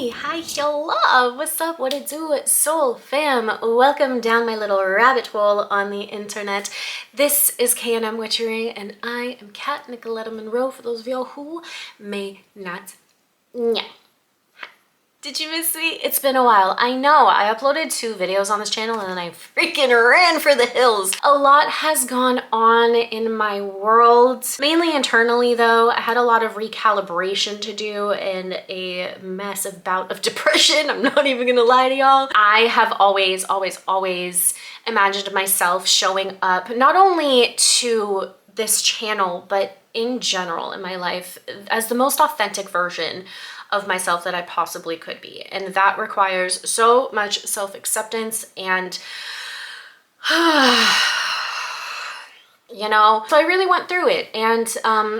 Hi, shalom. What's up? What it do, soul fam? Welcome down my little rabbit hole on the internet. This is K&M Witchery, and I am Kat Nicoletta Monroe, for those of y'all who may not know. Did you miss me? It's been a while. I know. I uploaded 2 videos on this channel and then I freaking ran for the hills. A lot has gone on in my world, mainly internally though. I had a lot of recalibration to do and a massive bout of depression. I'm not even gonna lie to y'all. I have always imagined myself showing up not only to this channel, but in general in my life as the most authentic version of myself that I possibly could be. And that requires so much self-acceptance and you know, so I really went through it. And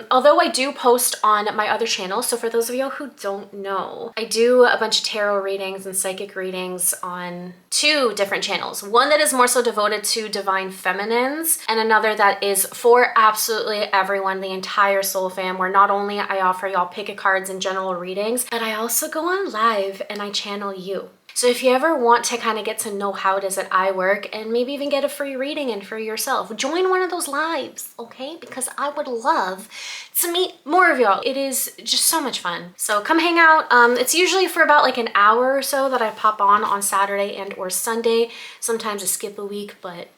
although I do post on my other channel, so for those of you who don't know, I do a bunch of tarot readings and psychic readings on 2 different channels. One that is more so devoted to divine feminines, and another that is for absolutely everyone, the entire soul fam, where not only I offer y'all pick-a cards and general readings, but I also go on live and I channel you. So if you ever want to kind of get to know how it is that I work and maybe even get a free reading in for yourself, join one of those lives, okay? Because I would love to meet more of y'all. It is just so much fun. So come hang out. It's usually for about like an hour or so that I pop on Saturday and or Sunday. Sometimes I skip a week, but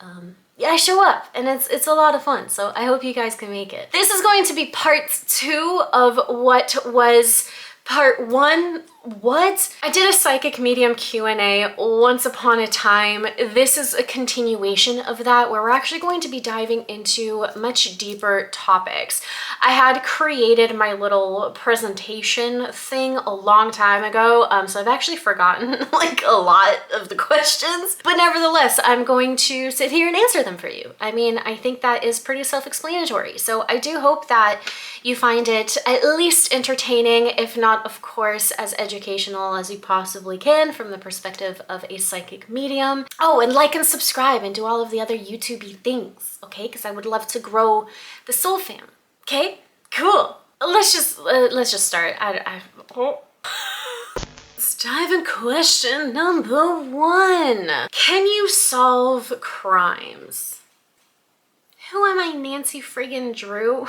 yeah, I show up and it's a lot of fun. So I hope you guys can make it. This is going to be part 2 of what was part 1. What? I did a psychic medium Q&A once upon a time. This is a continuation of that, where we're actually going to be diving into much deeper topics. I had created my little presentation thing a long time ago, so I've actually forgotten like a lot of the questions, but nevertheless, I'm going to sit here and answer them for you. I mean, I think that is pretty self-explanatory. So I do hope that you find it at least entertaining, if not, of course, as educational as you possibly can from the perspective of a psychic medium. Oh, and like and subscribe and do all of the other YouTube-y things, okay? Because I would love to grow the soul fam, okay? Cool. Let's just start. Let's dive in. Question number 1. Can you solve crimes? Who am I, Nancy friggin' Drew?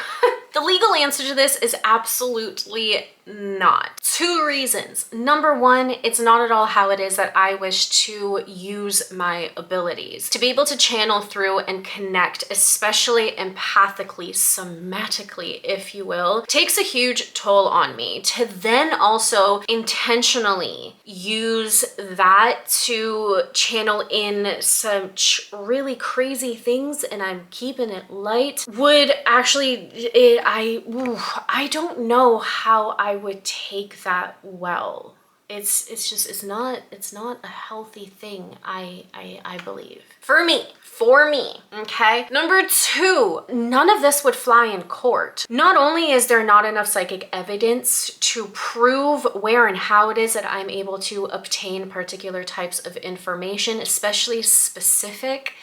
The legal answer to this is absolutely not. 2 reasons. Number 1, it's not at all how it is that I wish to use my abilities. To be able to channel through and connect, especially empathically, somatically, if you will, takes a huge toll on me. To then also intentionally use that to channel in such really crazy things, and I'm keeping it light, would actually, I don't know how I would take that well. It's not a healthy thing, I believe. For me, okay? Number 2, none of this would fly in court. Not only is there not enough psychic evidence to prove where and how it is that I'm able to obtain particular types of information, especially specific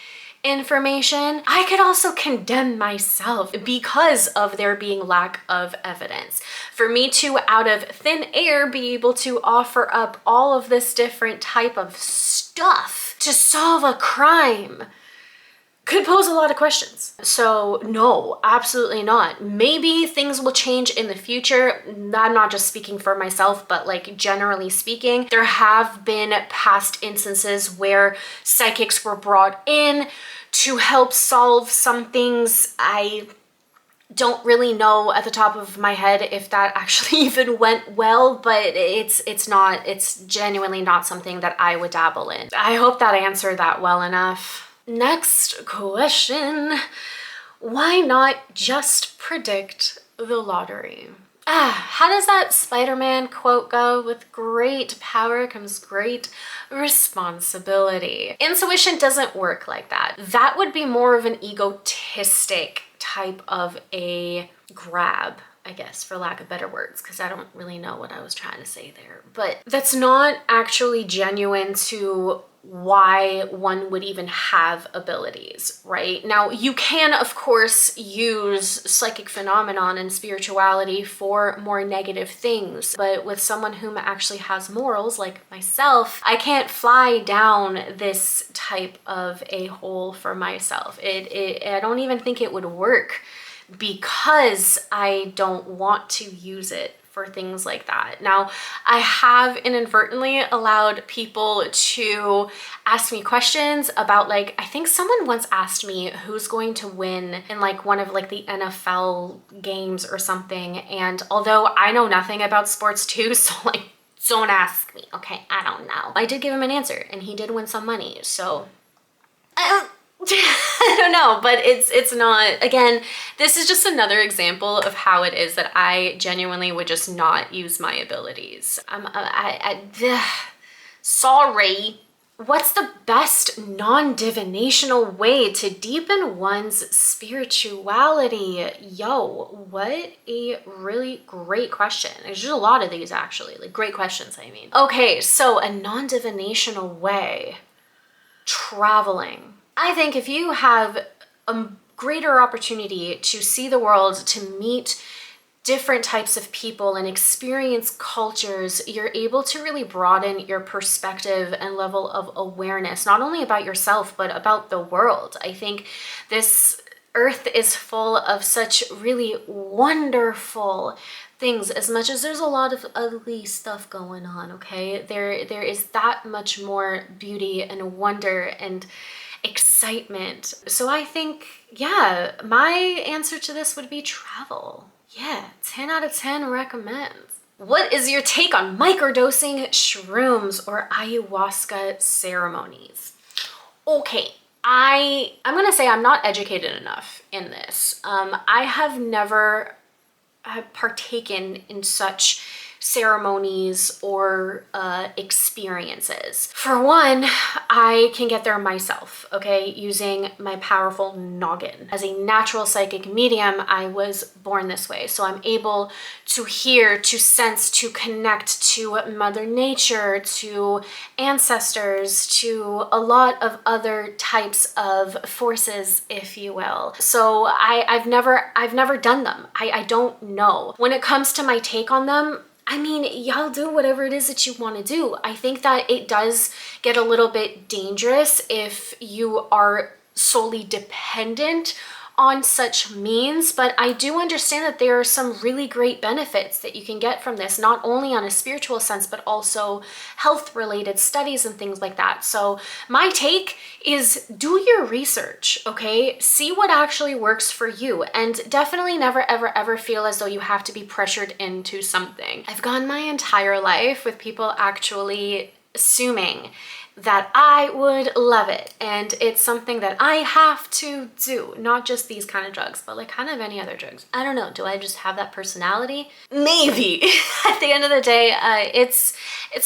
information, I could also condemn myself because of there being lack of evidence. For me to, out of thin air, be able to offer up all of this different type of stuff to solve a crime could pose a lot of questions. So no, absolutely not. Maybe things will change in the future. I'm not just speaking for myself, but like generally speaking, there have been past instances where psychics were brought in to help solve some things. I don't really know at the top of my head if that actually even went well, but it's genuinely not something that I would dabble in. I hope that I answered that well enough. Next question. Why not just predict the lottery? How does that Spider-Man quote go? With great power comes great responsibility. Intuition doesn't work like that. That would be more of an egotistic type of a grab, I guess, for lack of better words, because I don't really know what I was trying to say there. But that's not actually genuine to why one would even have abilities, right? Now, you can, of course, use psychic phenomenon and spirituality for more negative things, but with someone whom actually has morals, like myself, I can't fly down this type of a-hole for myself. I don't even think it would work because I don't want to use it for things like that. Now, I have inadvertently allowed people to ask me questions about, like, I think someone once asked me who's going to win in like one of like the NFL games or something. And although I know nothing about sports too, so like, don't ask me, okay? I don't know. I did give him an answer and he did win some money, so I don't know, but it's not, again, this is just another example of how it is that I genuinely would just not use my abilities. Sorry. What's the best non-divinational way to deepen one's spirituality? Yo, what a really great question. There's just a lot of these actually, like great questions, I mean. Okay, so a non-divinational way. Traveling. I think if you have a greater opportunity to see the world, to meet different types of people and experience cultures, you're able to really broaden your perspective and level of awareness, not only about yourself, but about the world. I think this earth is full of such really wonderful things, as much as there's a lot of ugly stuff going on, okay? There is that much more beauty and wonder and excitement. So I think, yeah, my answer to this would be travel. Yeah, 10 out of 10 recommends. What is your take on microdosing shrooms or ayahuasca ceremonies? Okay, I'm gonna say I'm not educated enough in this. I have never partaken in such ceremonies or experiences. For one, I can get there myself, okay, using my powerful noggin. As a natural psychic medium, I was born this way, so I'm able to hear, to sense, to connect to Mother Nature, to ancestors, to a lot of other types of forces, if you will. So I've never done them. I don't know. When it comes to my take on them, I mean, y'all do whatever it is that you want to do. I think that it does get a little bit dangerous if you are solely dependent on such means, but I do understand that there are some really great benefits that you can get from this, not only on a spiritual sense, but also health-related studies and things like that. So my take is do your research, okay? See what actually works for you, and definitely never, ever, ever feel as though you have to be pressured into something. I've gone my entire life with people actually assuming that I would love it, and it's something that I have to do, not just these kind of drugs, but like kind of any other drugs. I don't know, do I just have that personality? Maybe. At the end of the day, it's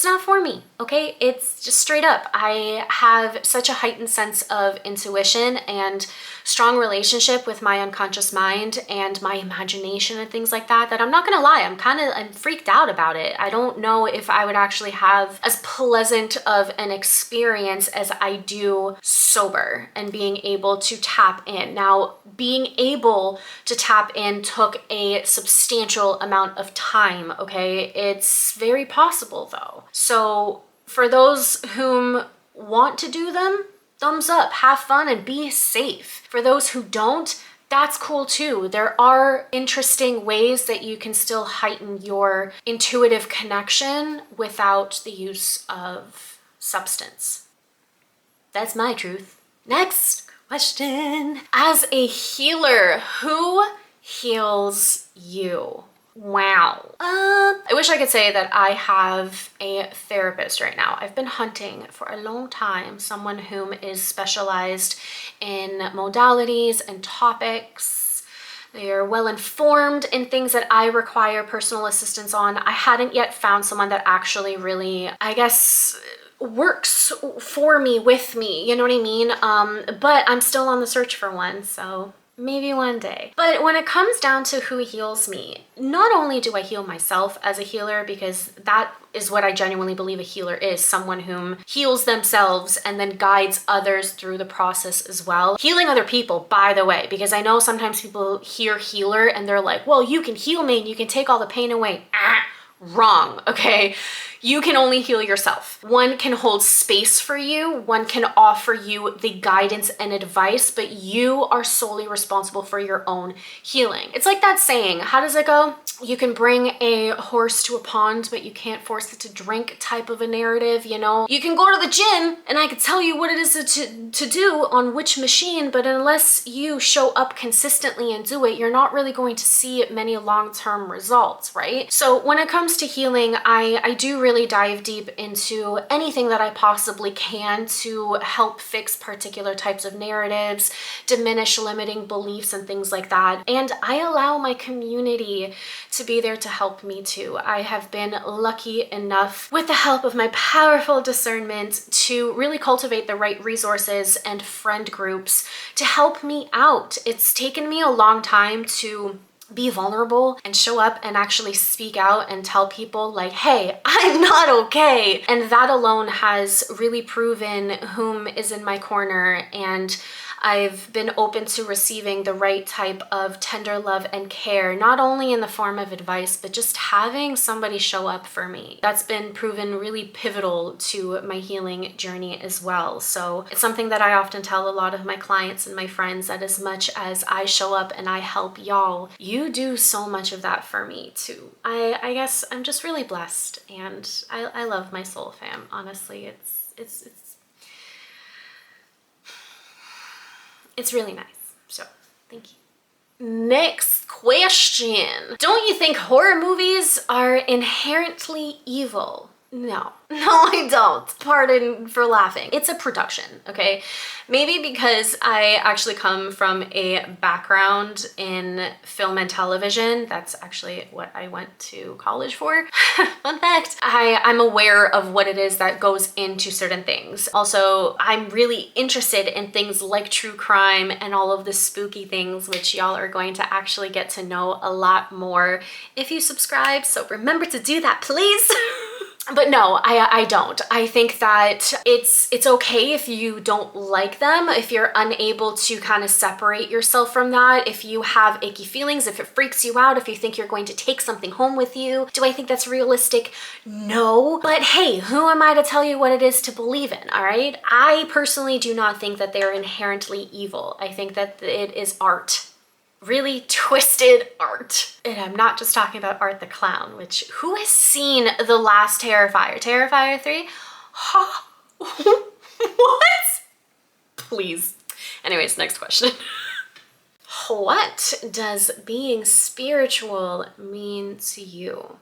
not for me, okay? It's just straight up. I have such a heightened sense of intuition and strong relationship with my unconscious mind and my imagination and things like that, that I'm not gonna lie, I'm freaked out about it. I don't know if I would actually have as pleasant of an experience as I do sober and being able to tap in. Now, being able to tap in took a substantial amount of time, okay? It's very possible though. So for those whom want to do them, thumbs up, have fun and be safe. For those who don't, that's cool too. There are interesting ways that you can still heighten your intuitive connection without the use of substance. That's my truth. Next question. As a healer, who heals you? Wow. I wish I could say that I have a therapist right now. I've been hunting for a long time, someone whom is specialized in modalities and topics. They are well informed in things that I require personal assistance on. I hadn't yet found someone that actually really, I guess, works for me, with me, you know what I mean? But I'm still on the search for one, so Maybe one day. But when it comes down to who heals me, not only do I heal myself as a healer, because that is what I genuinely believe a healer is, someone whom heals themselves and then guides others through the process as well. Healing other people, by the way, because I know sometimes people hear healer and they're like, well, you can heal me and you can take all the pain away. Wrong, okay? You can only heal yourself. One can hold space for you, one can offer you the guidance and advice, but you are solely responsible for your own healing. It's like that saying, how does it go? You can bring a horse to a pond, but you can't force it to drink type of a narrative, you know? You can go to the gym and I can tell you what it is to do on which machine, but unless you show up consistently and do it, you're not really going to see many long-term results, right? So when it comes to healing, I do really dive deep into anything that I possibly can to help fix particular types of narratives, diminish limiting beliefs and things like that. And I allow my community to be there to help me too. I have been lucky enough, with the help of my powerful discernment, to really cultivate the right resources and friend groups to help me out. It's taken me a long time to be vulnerable and show up and actually speak out and tell people like, hey, I'm not okay. And that alone has really proven whom is in my corner, and I've been open to receiving the right type of tender love and care, not only in the form of advice, but just having somebody show up for me. That's been proven really pivotal to my healing journey as well. So it's something that I often tell a lot of my clients and my friends, that as much as I show up and I help y'all, you do so much of that for me too. I guess I'm just really blessed, and I love my soul fam. Honestly, it's really nice. So thank you. Next question. Don't you think horror movies are inherently evil? No, I don't. Pardon for laughing. It's a production, okay? Maybe because I actually come from a background in film and television. That's actually what I went to college for. Fun fact. I'm aware of what it is that goes into certain things. Also, I'm really interested in things like true crime and all of the spooky things, which y'all are going to actually get to know a lot more if you subscribe. So remember to do that, please. But no, I don't. I think that it's okay if you don't like them, if you're unable to kind of separate yourself from that, if you have achy feelings, if it freaks you out, if you think you're going to take something home with you. Do I think that's realistic? No. But hey, who am I to tell you what it is to believe in, all right? I personally do not think that they're inherently evil. I think that it is art. Really twisted art. And I'm not just talking about Art the Clown, which, who has seen the last Terrifier? Terrifier 3? Huh? What? Please. Anyways, next question. What does being spiritual mean to you?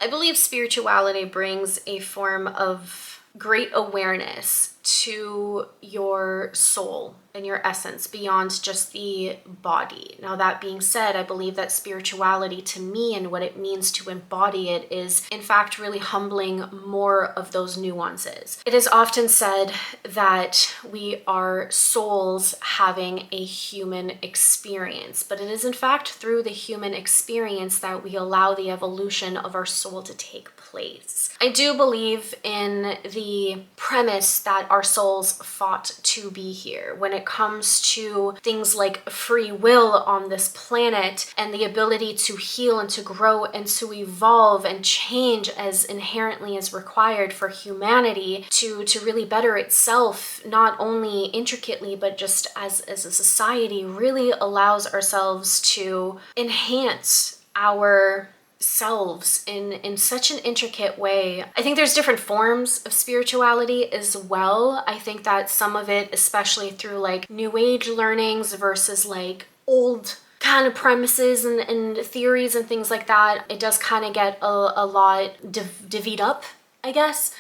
I believe spirituality brings a form of great awareness to your soul and your essence beyond just the body. Now, that being said, I believe that spirituality to me and what it means to embody it is in fact really humbling more of those nuances. It is often said that we are souls having a human experience, but it is in fact through the human experience that we allow the evolution of our soul to take place. I do believe in the premise that our souls fought to be here. When it comes to things like free will on this planet and the ability to heal and to grow and to evolve and change as inherently as required for humanity to really better itself, not only intricately, but just as a society, really allows ourselves to enhance our selves in such an intricate way. I think there's different forms of spirituality as well. I think that some of it, especially through like new age learnings versus like old kind of premises and theories and things like that, it does kind of get a lot divvied up, I guess.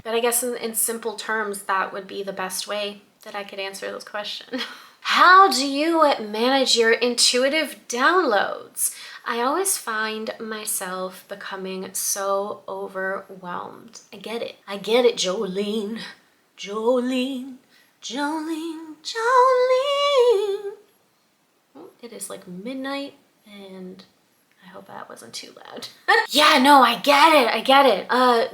But I guess in simple terms, that would be the best way that I could answer this question. How do you manage your intuitive downloads? I always find myself becoming so overwhelmed. I get it. I get it, Jolene. Jolene, Jolene, Jolene. Oh, it is like midnight and I hope that wasn't too loud. Yeah, no, I get it. I get it.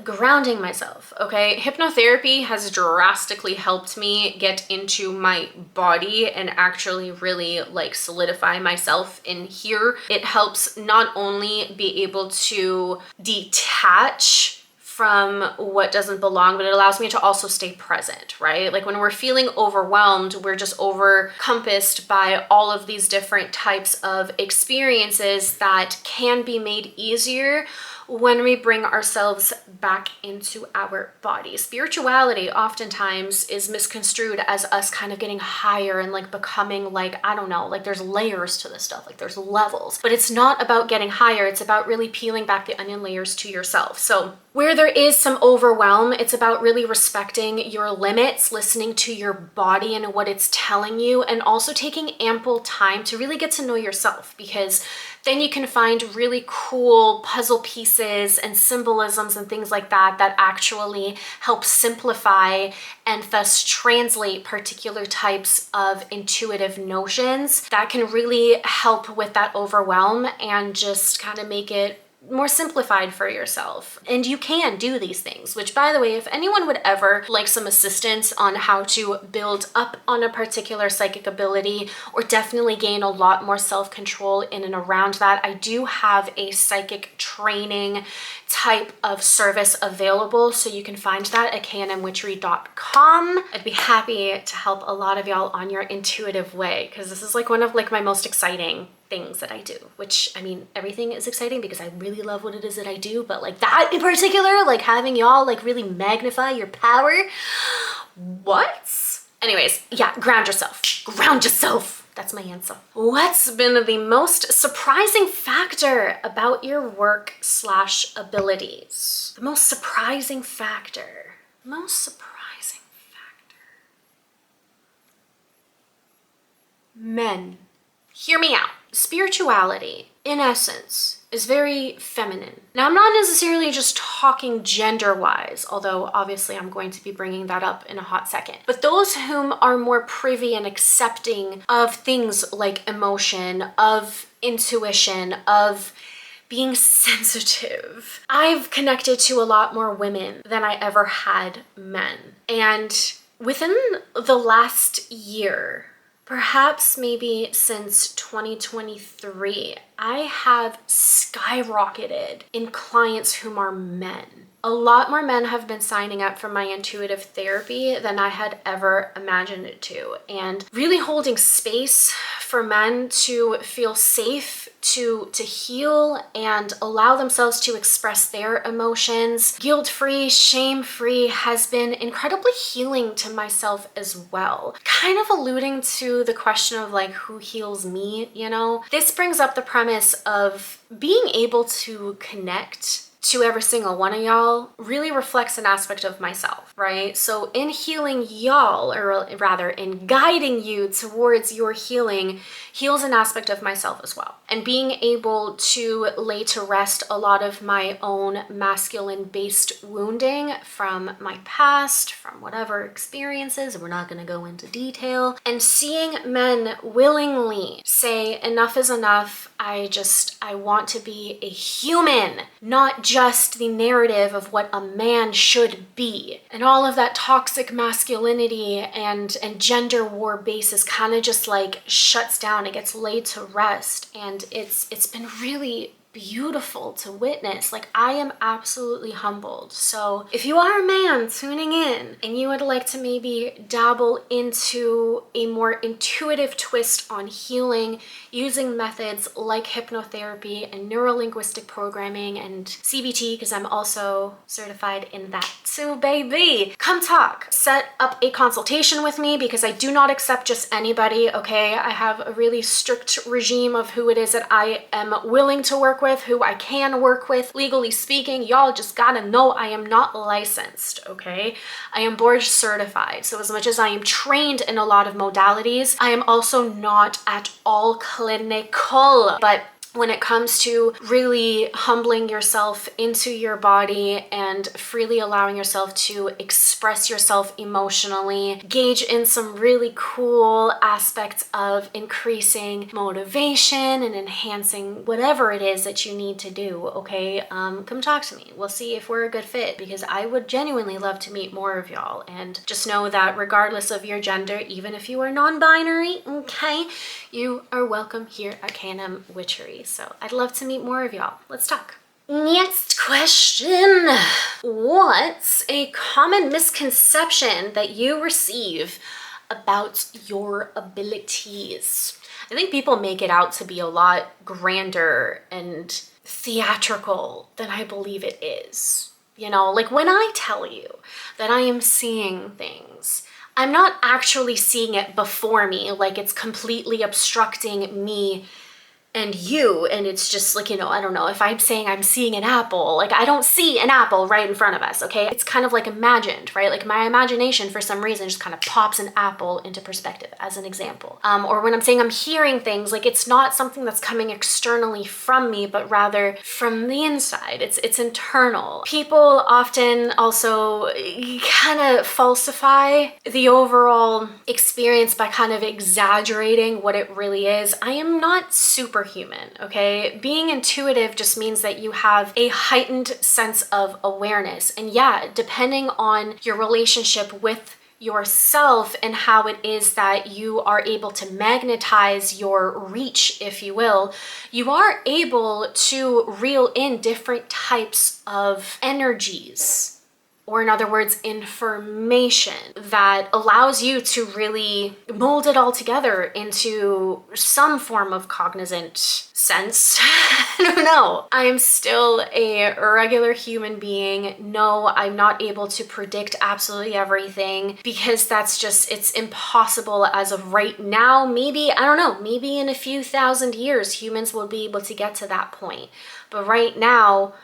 Grounding myself, okay? Hypnotherapy has drastically helped me get into my body and actually really like solidify myself in here. It helps not only be able to detach from what doesn't belong, but it allows me to also stay present, right? Like when we're feeling overwhelmed, we're just overcompassed by all of these different types of experiences that can be made easier when we bring ourselves back into our body. Spirituality oftentimes is misconstrued as us kind of getting higher and like becoming like, I don't know, like there's layers to this stuff, like there's levels, but it's not about getting higher. It's about really peeling back the onion layers to yourself. So where there is some overwhelm, it's about really respecting your limits, listening to your body and what it's telling you, and also taking ample time to really get to know yourself, because then you can find really cool puzzle pieces and symbolisms and things like that that actually help simplify and thus translate particular types of intuitive notions that can really help with that overwhelm and just kind of make it more simplified for yourself. And you can do these things, which by the way, if anyone would ever like some assistance on how to build up on a particular psychic ability or definitely gain a lot more self-control in and around that, I do have a psychic training type of service available. So you can find that at knmwitchery.com. I'd be happy to help a lot of y'all on your intuitive way, because this is like one of like my most exciting things that I do, which I mean, everything is exciting because I really love what it is that I do, but like that in particular, like having y'all like really magnify your power, what? Anyways, yeah, ground yourself. Ground yourself. That's my answer. What's been the most surprising factor about your work/abilities? The most surprising factor. Most surprising factor. Men. Hear me out. Spirituality, in essence, is very feminine. Now, I'm not necessarily just talking gender-wise, although obviously I'm going to be bringing that up in a hot second. But those whom are more privy and accepting of things like emotion, of intuition, of being sensitive. I've connected to a lot more women than I ever had men. And within the last year, perhaps maybe since 2023, I have skyrocketed in clients whom are men. A lot more men have been signing up for my intuitive therapy than I had ever imagined it to. And really holding space for men to feel safe, to heal and allow themselves to express their emotions, guilt-free, shame-free, has been incredibly healing to myself as well. Kind of alluding to the question of like, who heals me, you know? This brings up the premise of being able to connect to every single one of y'all really reflects an aspect of myself, right? So in healing y'all, or rather in guiding you towards your healing, heals an aspect of myself as well. And being able to lay to rest a lot of my own masculine-based wounding from my past, from whatever experiences, we're not gonna go into detail, and seeing men willingly say, enough is enough, I want to be a human, not just the narrative of what a man should be. And all of that toxic masculinity and gender war basis kind of just like shuts down. It gets laid to rest. And it's been really beautiful to witness. Like, I am absolutely humbled. So if you are a man tuning in and you would like to maybe dabble into a more intuitive twist on healing using methods like hypnotherapy and neuro-linguistic programming and CBT, because I'm also certified in that too, baby, come talk. Set up a consultation with me, because I do not accept just anybody, okay? I have a really strict regime of who it is that I am willing to work with with, who I can work with. Legally speaking, y'all just gotta know I am not licensed, okay? I am board certified. So as much as I am trained in a lot of modalities, I am also not at all clinical. But when it comes to really humbling yourself into your body and freely allowing yourself to express yourself emotionally, gauge in some really cool aspects of increasing motivation and enhancing whatever it is that you need to do, okay? Come talk to me. We'll see if we're a good fit, because I would genuinely love to meet more of y'all. And just know that regardless of your gender, even if you are non-binary, okay, you are welcome here at K&M Witchery. So I'd love to meet more of y'all. Let's talk. Next question. What's a common misconception that you receive about your abilities? I think people make it out to be a lot grander and theatrical than I believe it is. You know, like when I tell you that I am seeing things, I'm not actually seeing it before me, like it's completely obstructing me and you, and it's just like, you know, I don't know, if I'm saying I'm seeing an apple, like I don't see an apple right in front of us, okay? It's kind of like imagined, right? Like my imagination for some reason just kind of pops an apple into perspective as an example. Or when I'm saying I'm hearing things, like it's not something that's coming externally from me, but rather from the inside. It's internal. People often also kind of falsify the overall experience by kind of exaggerating what it really is. I am not superhuman, okay? Being intuitive just means that you have a heightened sense of awareness. And yeah, depending on your relationship with yourself and how it is that you are able to magnetize your reach, if you will, you are able to reel in different types of energies, or in other words, information that allows you to really mold it all together into some form of cognizant sense. I don't know. I'm still a regular human being. No, I'm not able to predict absolutely everything, because that's just, it's impossible as of right now. Maybe, I don't know, maybe in a few thousand years, humans will be able to get to that point. But right now,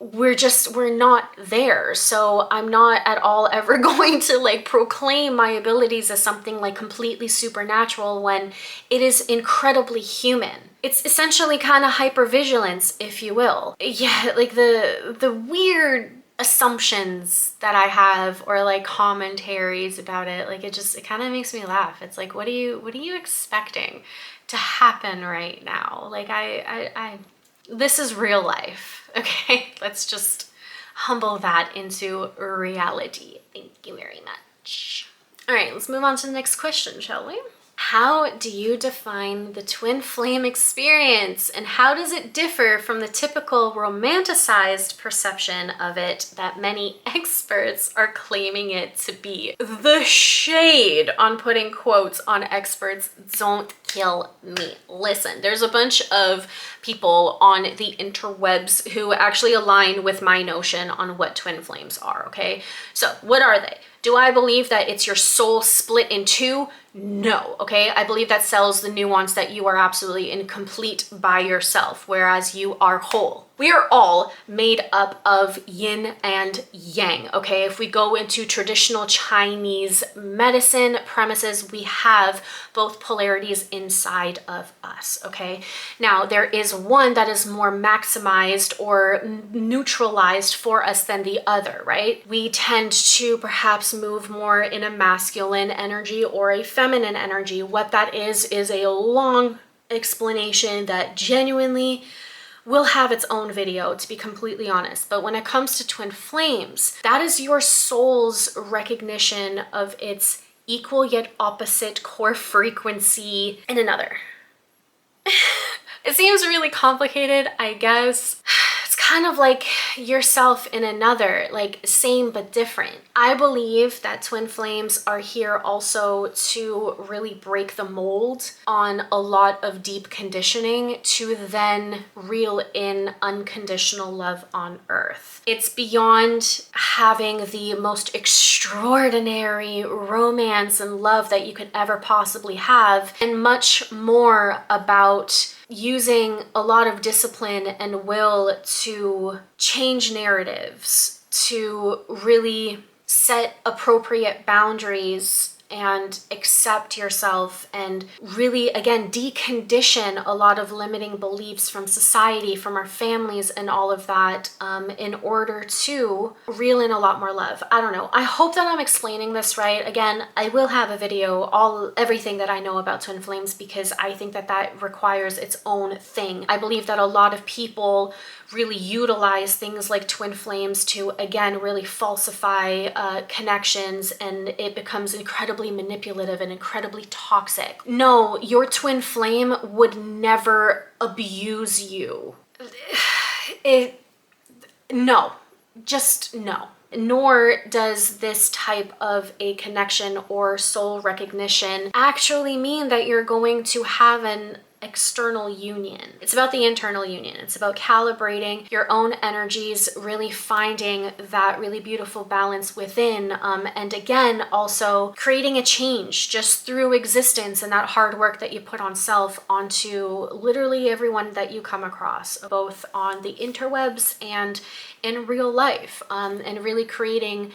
we're not there. So I'm not at all ever going to like proclaim my abilities as something like completely supernatural when it is incredibly human. It's essentially kind of hypervigilance, if you will. Yeah, like the weird assumptions that I have, or like commentaries about it, like it kind of makes me laugh. It's like, what are you expecting to happen right now? Like I this is real life, okay? Let's just humble that into reality. Thank you very much. All right, let's move on to the next question, shall we? How do you define the twin flame experience, and how does it differ from the typical romanticized perception of it that many experts are claiming it to be? The shade on putting quotes on experts, don't kill me. Listen, there's a bunch of people on the interwebs who actually align with my notion on what twin flames are, okay? So what are they? Do I believe that it's your soul split in two? No, okay? I believe that sells the nuance that you are absolutely incomplete by yourself, whereas you are whole. We are all made up of yin and yang, okay? If we go into traditional Chinese medicine premises, we have both polarities inside of us, okay? Now, there is one that is more maximized or neutralized for us than the other, right? We tend to perhaps move more in a masculine energy or a feminine energy. What that is a long explanation that genuinely will have its own video, to be completely honest. But when it comes to twin flames, that is your soul's recognition of its equal yet opposite core frequency in another. It seems really complicated, I guess. It's kind of like yourself in another, like same but different. I believe that twin flames are here also to really break the mold on a lot of deep conditioning to then reel in unconditional love on earth. It's beyond having the most extraordinary romance and love that you could ever possibly have, and much more about using a lot of discipline and will to change narratives, to really set appropriate boundaries and accept yourself, and really, again, decondition a lot of limiting beliefs from society, from our families and all of that, in order to reel in a lot more love. I don't know. I hope that I'm explaining this right. Again, I will have a video, everything that I know about twin flames, because I think that that requires its own thing. I believe that a lot of people really utilize things like twin flames to, again, really falsify connections, and it becomes incredibly manipulative and incredibly toxic. No, your twin flame would never abuse you. No, just no. Nor does this type of a connection or soul recognition actually mean that you're going to have an external union. It's about the internal union. It's about calibrating your own energies, really finding that really beautiful balance within, and again, also creating a change just through existence and that hard work that you put on self onto literally everyone that you come across, both on the interwebs and in real life, and really creating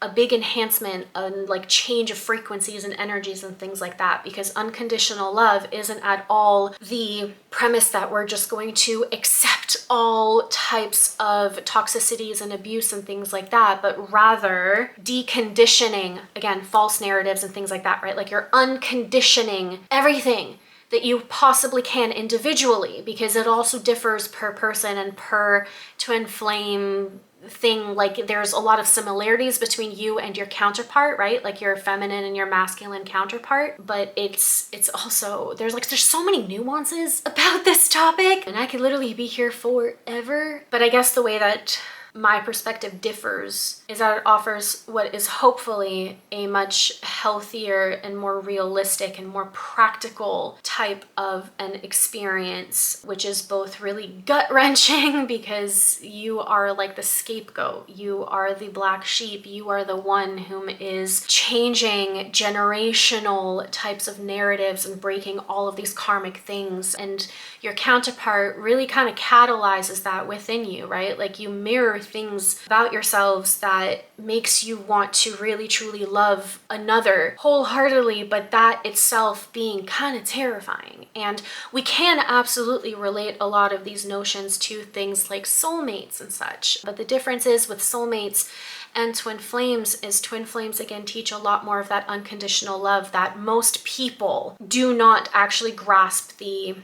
a big enhancement and like change of frequencies and energies and things like that, because unconditional love isn't at all the premise that we're just going to accept all types of toxicities and abuse and things like that, but rather deconditioning, again, false narratives and things like that, right? Like you're unconditioning everything that you possibly can individually, because it also differs per person and per twin flame thing. Like there's a lot of similarities between you and your counterpart, right? Like your feminine and your masculine counterpart, but it's also, there's so many nuances about this topic, and I could literally be here forever. But I guess the way that my perspective differs is that it offers what is hopefully a much healthier and more realistic and more practical type of an experience, which is both really gut-wrenching because you are like the scapegoat, you are the black sheep, you are the one whom is changing generational types of narratives and breaking all of these karmic things, and your counterpart really kind of catalyzes that within you, right? Like you mirror things about yourselves that makes you want to really truly love another wholeheartedly, but that itself being kind of terrifying. And we can absolutely relate a lot of these notions to things like soulmates and such, but the difference is with soulmates and twin flames is twin flames again teach a lot more of that unconditional love that most people do not actually grasp the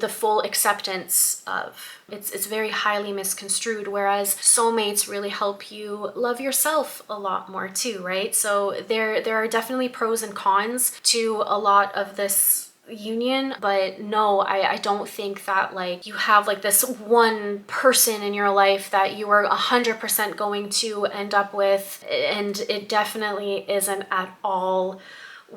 full acceptance of. It's very highly misconstrued, whereas soulmates really help you love yourself a lot more too, right? So there are definitely pros and cons to a lot of this union, but no, I don't think that like you have like this one person in your life that you are 100% going to end up with, and it definitely isn't at all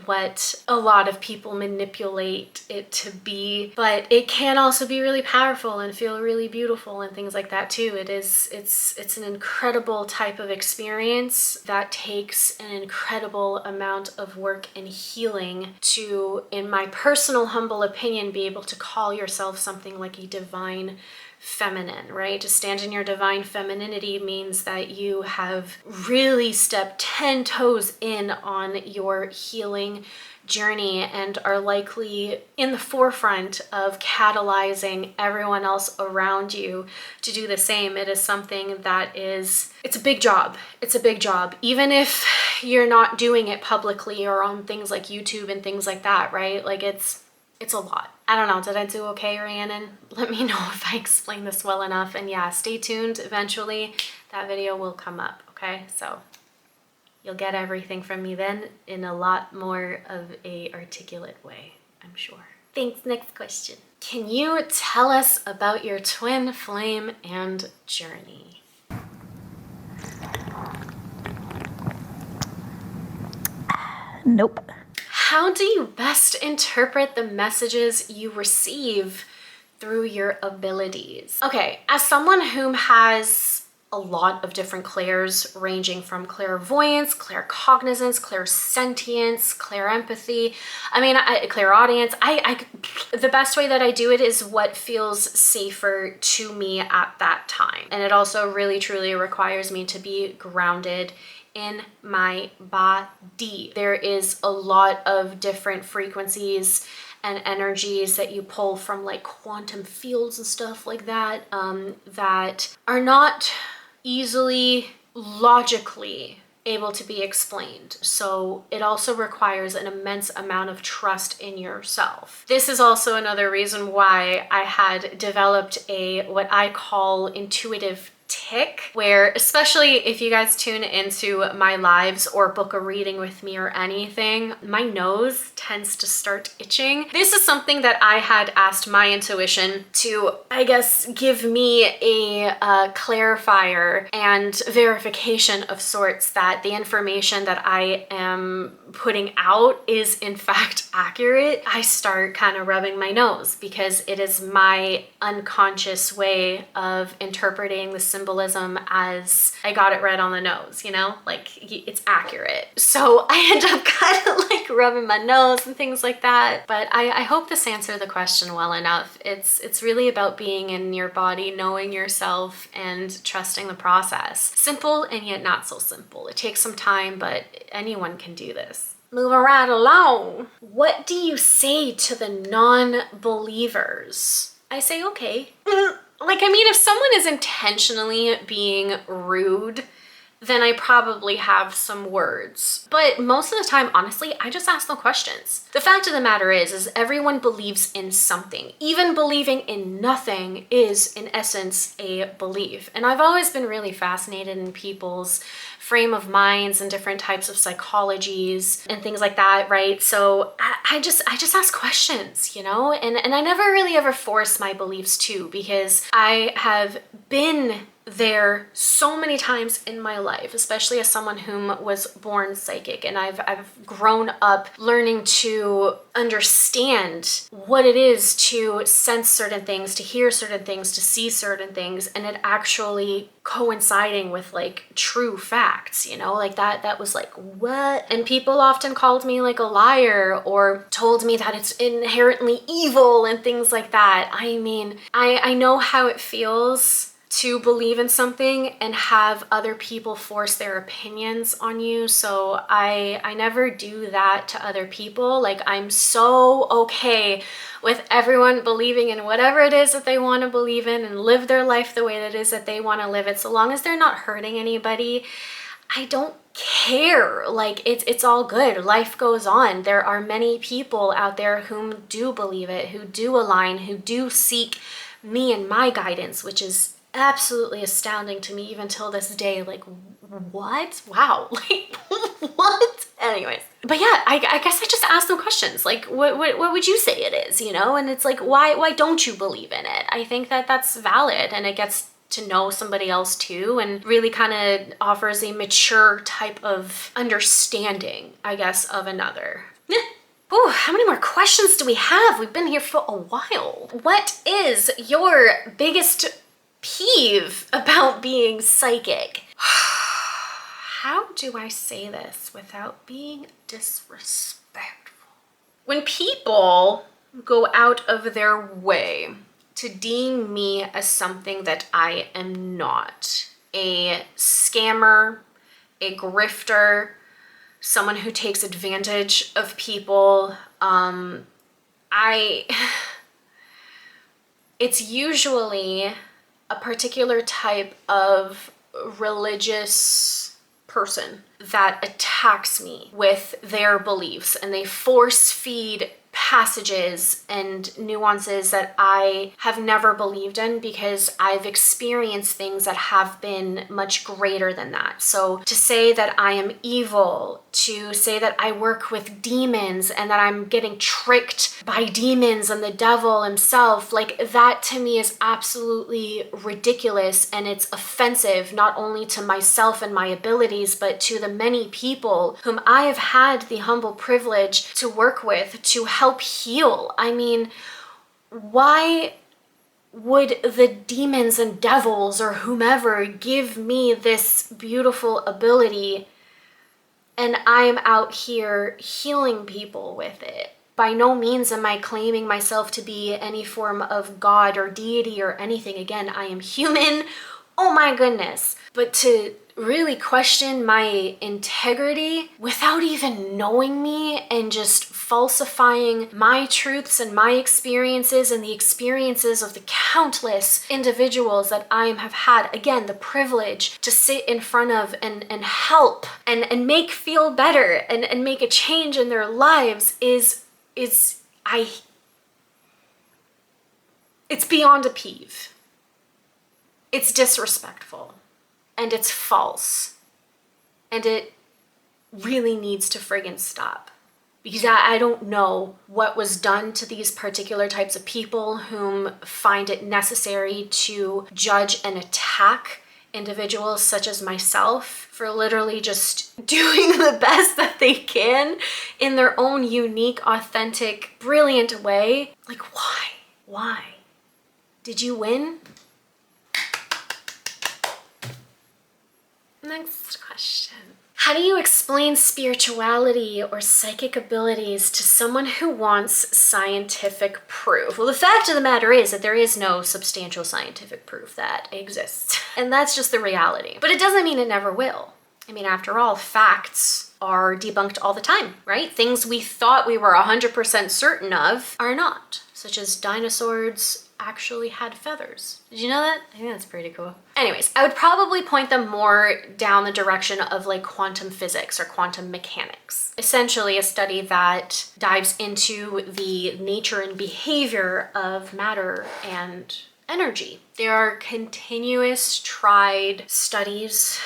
what a lot of people manipulate it to be. But it can also be really powerful and feel really beautiful and things like that too. It's an incredible type of experience that takes an incredible amount of work and healing to, in my personal humble opinion, be able to call yourself something like a divine feminine, right? To stand in your divine femininity means that you have really stepped 10 toes in on your healing journey and are likely in the forefront of catalyzing everyone else around you to do the same. It is something that it's a big job. It's a big job, even if you're not doing it publicly or on things like YouTube and things like that, right? Like it's a lot. I don't know, did I do okay, Rhiannon? Let me know if I explained this well enough. And yeah, stay tuned. Eventually that video will come up, okay? So you'll get everything from me then in a lot more of a articulate way, I'm sure. Thanks, next question. Can you tell us about your twin flame and journey? Nope. How do you best interpret the messages you receive through your abilities? Okay, as someone whom has a lot of different clairs, ranging from clairvoyance, claircognizance, clairsentience, clairempathy. I mean, clairaudience. The best way that I do it is what feels safer to me at that time. And it also really truly requires me to be grounded in my body. There is a lot of different frequencies and energies that you pull from like quantum fields and stuff like that, that are not easily logically able to be explained. So it also requires an immense amount of trust in yourself. This is also another reason why I had developed what I call intuitive tick, where, especially if you guys tune into my lives or book a reading with me or anything, my nose tends to start itching. This is something that I had asked my intuition to, I guess, give me a clarifier and verification of sorts that the information that I am putting out is in fact accurate. I start kind of rubbing my nose because it is my unconscious way of interpreting the symbolism as I got it right on the nose, you know, like it's accurate. So I end up kind of like rubbing my nose and things like that. But I hope this answered the question well enough. It's really about being in your body, knowing yourself, and trusting the process. Simple and yet not so simple. It takes some time, but anyone can do this. Moving right along. What do you say to the non-believers? I say, okay. Like, I mean, if someone is intentionally being rude, then I probably have some words. But most of the time, honestly, I just ask them questions. The fact of the matter is everyone believes in something. Even believing in nothing is, in essence, a belief. And I've always been really fascinated in people's frame of minds and different types of psychologies and things like that, right? So I just ask questions, you know? And I never really ever force my beliefs too, because I have been there so many times in my life, especially as someone whom was born psychic, and I've grown up learning to understand what it is to sense certain things, to hear certain things, to see certain things, and it actually coinciding with like true facts, you know, like that was like, what? And people often called me like a liar or told me that it's inherently evil and things like that. I mean, I know how it feels to believe in something and have other people force their opinions on you. So I never do that to other people. Like, I'm so okay with everyone believing in whatever it is that they want to believe in and live their life the way that it is that they want to live it. So long as they're not hurting anybody, I don't care. Like, it's all good. Life goes on. There are many people out there whom do believe it, who do align, who do seek me and my guidance, which is absolutely astounding to me even till this day. Like, what? Wow. Like, what? Anyways, but yeah, I guess I just ask them questions like, what would you say it is, you know? And it's like, why don't you believe in it? I think that that's valid, and it gets to know somebody else too, and really kind of offers a mature type of understanding, I guess, of another. Ooh, how many more questions do we have? We've been here for a while. What is your biggest peeve about being psychic? How do I say this without being disrespectful? When people go out of their way to deem me as something that I am not, a scammer, a grifter, someone who takes advantage of people, it's usually a particular type of religious person that attacks me with their beliefs, and they force feed passages and nuances that I have never believed in because I've experienced things that have been much greater than that. So to say that I am evil, to say that I work with demons and that I'm getting tricked by demons and the devil himself, like, that to me is absolutely ridiculous, and it's offensive not only to myself and my abilities, but to the many people whom I have had the humble privilege to work with, to help heal. I mean, why would the demons and devils or whomever give me this beautiful ability and I'm out here healing people with it? By no means am I claiming myself to be any form of God or deity or anything. Again, I am human. Oh my goodness. But to really question my integrity without even knowing me and just falsifying my truths and my experiences and the experiences of the countless individuals that I have had, again, the privilege to sit in front of and help and make feel better and make a change in their lives it's beyond a peeve. It's disrespectful and it's false and it really needs to friggin' stop, because I don't know what was done to these particular types of people whom find it necessary to judge and attack individuals such as myself for literally just doing the best that they can in their own unique, authentic, brilliant way. Like, why? Why? Did you win? Next question. How do you explain spirituality or psychic abilities to someone who wants scientific proof? Well, the fact of the matter is that there is no substantial scientific proof that exists. And that's just the reality. But it doesn't mean it never will. I mean, after all, facts are debunked all the time, right? Things we thought we were 100% certain of are not, such as dinosaurs actually had feathers. Did you know that? I think that's pretty cool. Anyways, I would probably point them more down the direction of like quantum physics or quantum mechanics. Essentially a study that dives into the nature and behavior of matter and energy. There are continuous tried studies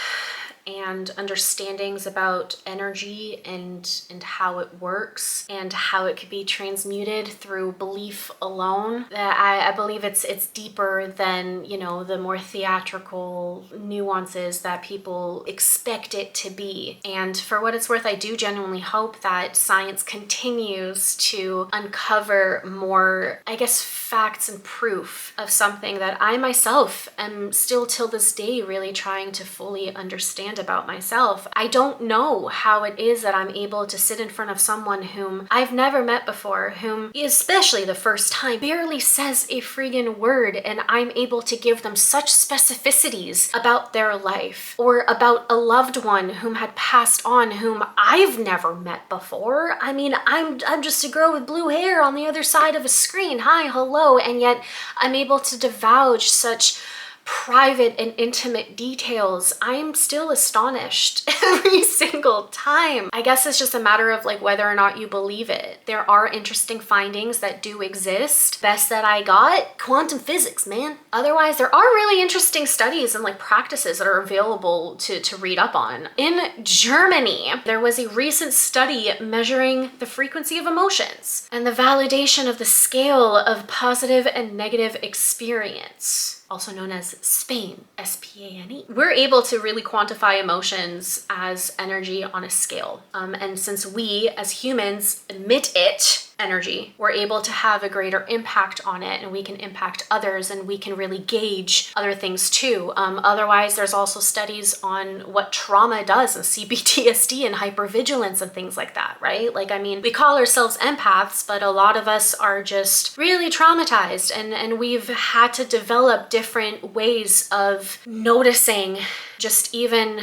and understandings about energy and how it works and how it could be transmuted through belief alone. I believe it's deeper than, you know, the more theatrical nuances that people expect it to be. And for what it's worth, I do genuinely hope that science continues to uncover more, I guess, facts and proof of something that I myself am still till this day really trying to fully understand about myself. I don't know how it is that I'm able to sit in front of someone whom I've never met before, whom, especially the first time, barely says a friggin' word, and I'm able to give them such specificities about their life or about a loved one whom had passed on whom I've never met before. I mean, I'm just a girl with blue hair on the other side of a screen. Hi, hello, and yet I'm able to divulge such private and intimate details. I'm still astonished every single time. I guess it's just a matter of like whether or not you believe it. There are interesting findings that do exist. Best that I got, quantum physics, man. Otherwise, there are really interesting studies and like practices that are available to read up on. In Germany, there was a recent study measuring the frequency of emotions and the validation of the scale of positive and negative experience, also known as SPANE, S-P-A-N-E. We're able to really quantify emotions as energy on a scale. And since we as humans emit it, energy, we're able to have a greater impact on it, and we can impact others, and we can really gauge other things too. Otherwise, there's also studies on what trauma does and CPTSD and hypervigilance and things like that, right? Like, I mean, we call ourselves empaths, but a lot of us are just really traumatized, and we've had to develop different ways of noticing just even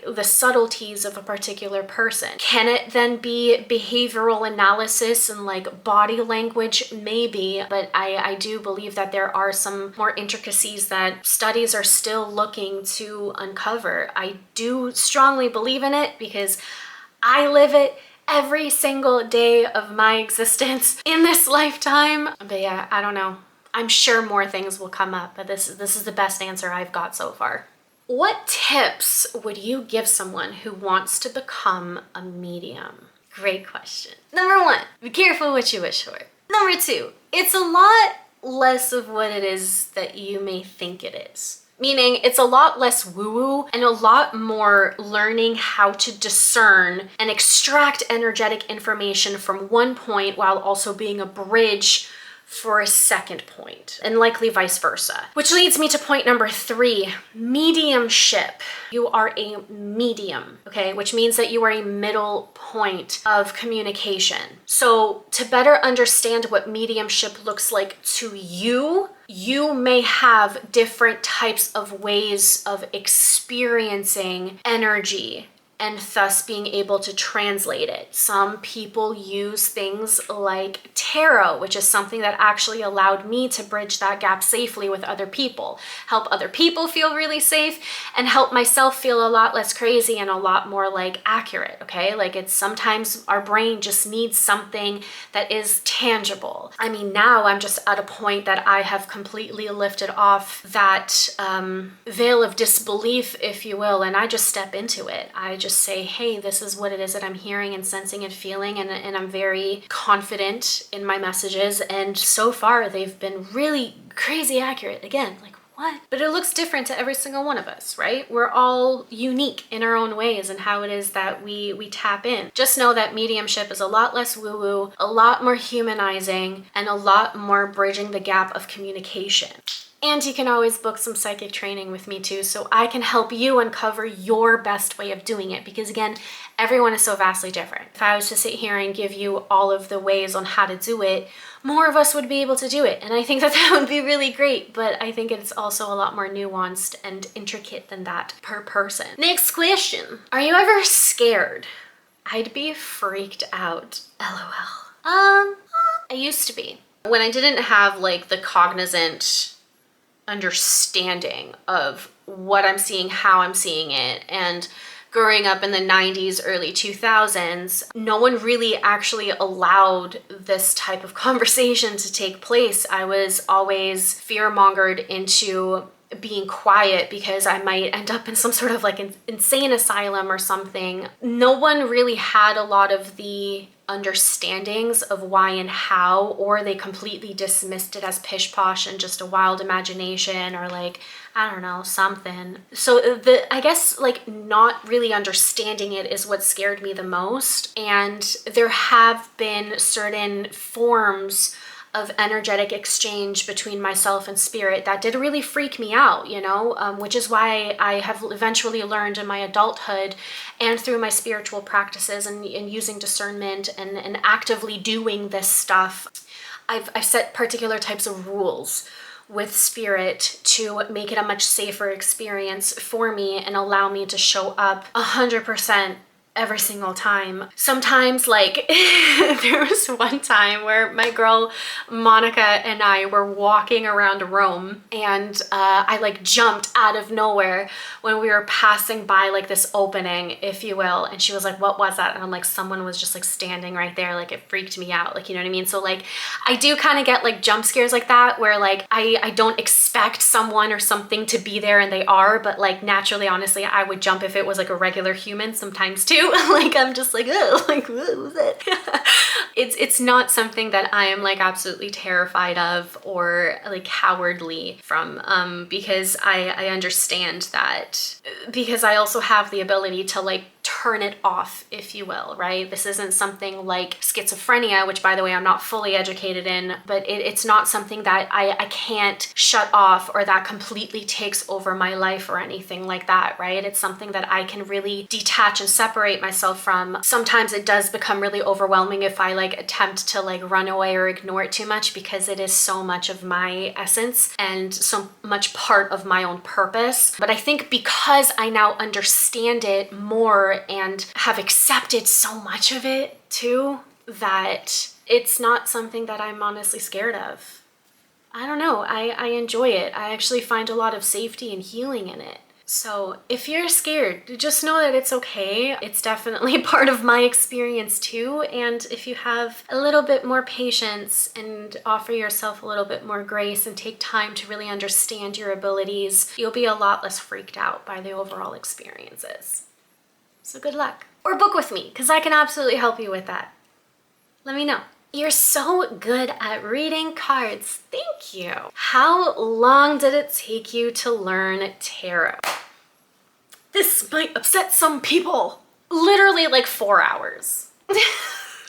the subtleties of a particular person. Can it then be behavioral analysis and like body language? Maybe, but I do believe that there are some more intricacies that studies are still looking to uncover. I do strongly believe in it because I live it every single day of my existence in this lifetime. But yeah, I don't know. I'm sure more things will come up, but this is the best answer I've got so far. What tips would you give someone who wants to become a medium? Great question. Number one, be careful what you wish for. Number two, it's a lot less of what it is that you may think it is. Meaning it's a lot less woo-woo and a lot more learning how to discern and extract energetic information from one point while also being a bridge for a second point, and likely vice versa. Which leads me to point number 3, mediumship. You are a medium, okay? Which means that you are a middle point of communication. So to better understand what mediumship looks like to you, you may have different types of ways of experiencing energy and thus being able to translate it. Some people use things like tarot, which is something that actually allowed me to bridge that gap safely with other people, help other people feel really safe, and help myself feel a lot less crazy and a lot more like accurate, okay? Like it's sometimes our brain just needs something that is tangible. I mean, now I'm just at a point that I have completely lifted off that veil of disbelief, if you will, and I just step into it. I just say, hey, this is what it is that I'm hearing and sensing and feeling, and I'm very confident in my messages, and so far they've been really crazy accurate. Again, like what? But it looks different to every single one of us, right? We're all unique in our own ways and how it is that we tap in. Just know that mediumship is a lot less woo-woo, a lot more humanizing, and a lot more bridging the gap of communication. And you can always book some psychic training with me too, so I can help you uncover your best way of doing it, because again, everyone is so vastly different. If I was to sit here and give you all of the ways on how to do it, more of us would be able to do it. And I think that would be really great, but I think it's also a lot more nuanced and intricate than that per person. Next question. Are you ever scared? I'd be freaked out. LOL. I used to be. When I didn't have like the cognizant understanding of what I'm seeing, how I'm seeing it, and growing up in the 90s, early 2000s, no one really actually allowed this type of conversation to take place. I was always fear-mongered into being quiet because I might end up in some sort of like an insane asylum or something. No one really had a lot of the understandings of why and how, or they completely dismissed it as pish posh and just a wild imagination, or like, I don't know, something. So I guess like not really understanding it is what scared me the most. And there have been certain forms of energetic exchange between myself and spirit that did really freak me out, you know, which is why I have eventually learned in my adulthood and through my spiritual practices and using discernment and actively doing this stuff, I've set particular types of rules with spirit to make it a much safer experience for me and allow me to show up 100% every single time. Sometimes, like, there was one time where my girl Monica and I were walking around Rome, and I like jumped out of nowhere when we were passing by like this opening, if you will, and she was like, what was that? And I'm like, someone was just like standing right there. Like, it freaked me out, like, you know what I mean? So like, I do kind of get like jump scares like that, where like I don't expect someone or something to be there and they are, but like naturally, honestly, I would jump if it was like a regular human sometimes too. Like, I'm just like, oh, like, what was it? It's not something that I am like absolutely terrified of or like cowardly from, because I understand that, because I also have the ability to like turn it off, if you will, right? This isn't something like schizophrenia, which by the way, I'm not fully educated in, but it's not something that I can't shut off or that completely takes over my life or anything like that, right? It's something that I can really detach and separate myself from. Sometimes it does become really overwhelming if I like attempt to like run away or ignore it too much, because it is so much of my essence and so much part of my own purpose. But I think because I now understand it more and have accepted so much of it too, that it's not something that I'm honestly scared of. I don't know, I enjoy it. I actually find a lot of safety and healing in it. So if you're scared, just know that it's okay. It's definitely part of my experience too. And if you have a little bit more patience and offer yourself a little bit more grace and take time to really understand your abilities, you'll be a lot less freaked out by the overall experiences. So good luck. Or book with me, because I can absolutely help you with that. Let me know. You're so good at reading cards. Thank you. How long did it take you to learn tarot? This might upset some people. Literally like 4 hours.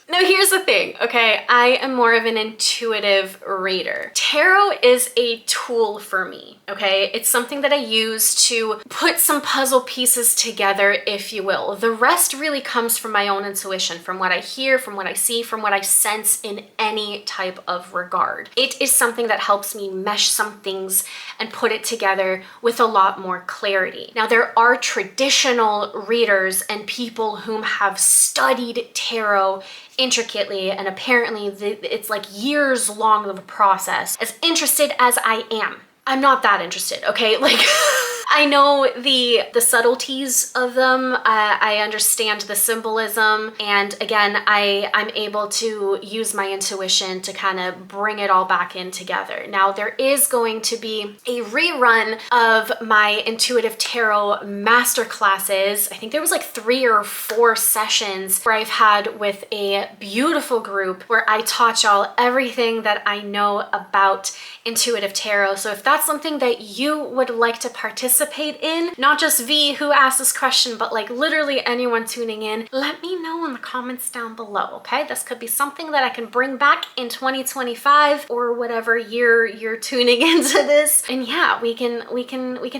Now here's the thing, okay? I am more of an intuitive reader. Tarot is a tool for me, okay? It's something that I use to put some puzzle pieces together, if you will. The rest really comes from my own intuition, from what I hear, from what I see, from what I sense in any type of regard. It is something that helps me mesh some things and put it together with a lot more clarity. Now, there are traditional readers and people whom have studied tarot intricately, and apparently it's like years long of a process. As interested as I am, I'm not that interested, okay? Like, I know the subtleties of them. I understand the symbolism. And again, I'm able to use my intuition to kind of bring it all back in together. Now, there is going to be a rerun of my intuitive tarot masterclasses. I think there was like 3 or 4 sessions where I've had with a beautiful group where I taught y'all everything that I know about intuitive tarot. So if that's something that you would like to participate in, not just V who asked this question, but like literally anyone tuning in, let me know in the comments down below, okay? This could be something that I can bring back in 2025 or whatever year you're tuning into this. And yeah, we can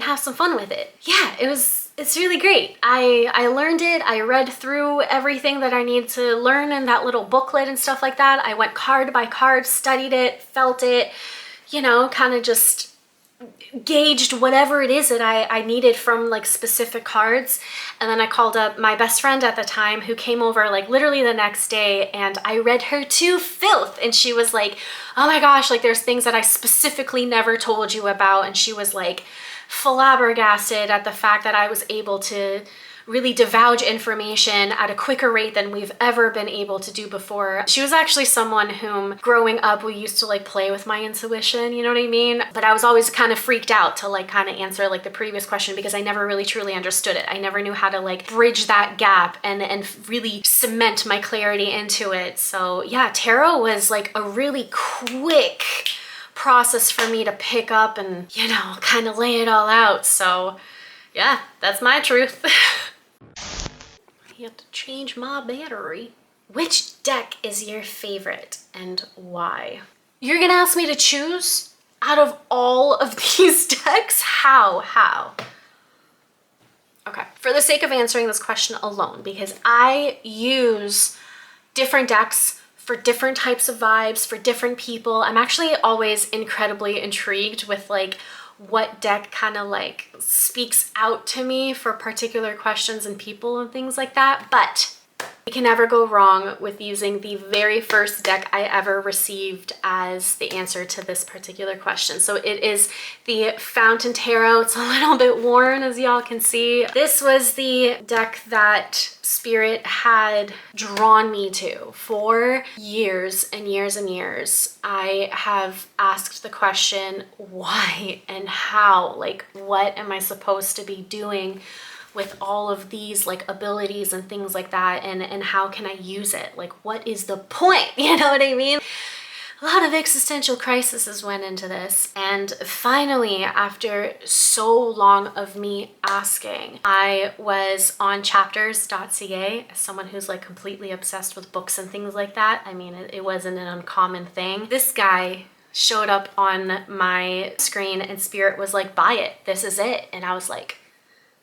have some fun with it. Yeah, it's really great. I learned it. I read through everything that I need to learn in that little booklet and stuff like that. I went card by card, studied it, felt it, you know, kind of just gauged whatever it is that I needed from like specific cards. And then I called up my best friend at the time who came over like literally the next day, and I read her to filth. And she was like, oh my gosh, like there's things that I specifically never told you about. And she was like flabbergasted at the fact that I was able to really divulge information at a quicker rate than we've ever been able to do before. She was actually someone whom growing up we used to like play with my intuition, you know what I mean? But I was always kind of freaked out to like kind of answer like the previous question because I never really truly understood it. I never knew how to like bridge that gap and really cement my clarity into it. So yeah, tarot was like a really quick process for me to pick up and, you know, kind of lay it all out. So yeah, that's my truth. You have to change my battery. Which deck is your favorite and why? You're gonna ask me to choose out of all of these decks? How? Okay, for the sake of answering this question alone, because I use different decks for different types of vibes, for different people. I'm actually always incredibly intrigued with like what deck kind of like speaks out to me for particular questions and people and things like that. But you can never go wrong with using the very first deck I ever received as the answer to this particular question. So it is the Fountain Tarot. It's a little bit worn, as y'all can see. This was the deck that Spirit had drawn me to for years and years and years. I have asked the question, why and how? Like, what am I supposed to be doing with all of these like abilities and things like that, and how can I use it? Like, what is the point? You know what I mean? A lot of existential crises went into this, and finally, after so long of me asking, I was on chapters.ca as someone who's like completely obsessed with books and things like that. I mean, it wasn't an uncommon thing. This guy showed up on my screen and Spirit was like, buy it, this is it. And I was like,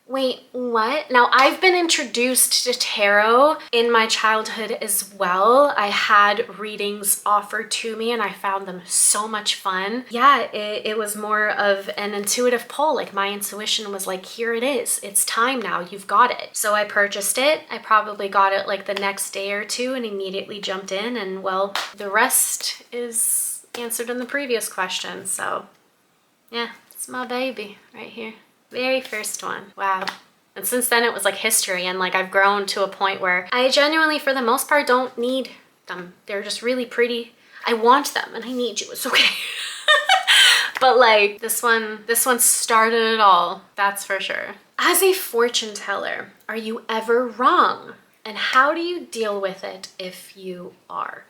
wait, what? Now, I've been introduced to tarot in my childhood as well. I had readings offered to me and I found them so much fun. Yeah, it was more of an intuitive pull. Like, my intuition was like, here it is. It's time now. You've got it. So I purchased it. I probably got it like the next day or two and immediately jumped in. And well, the rest is answered in the previous question. So yeah, it's my baby right here. Very first one. Wow. And since then it was like history, and like I've grown to a point where I genuinely, for the most part, don't need them. They're just really pretty. I want them and I need you. It's okay. But like this one started it all. That's for sure. As a fortune teller, are you ever wrong? And how do you deal with it if you are?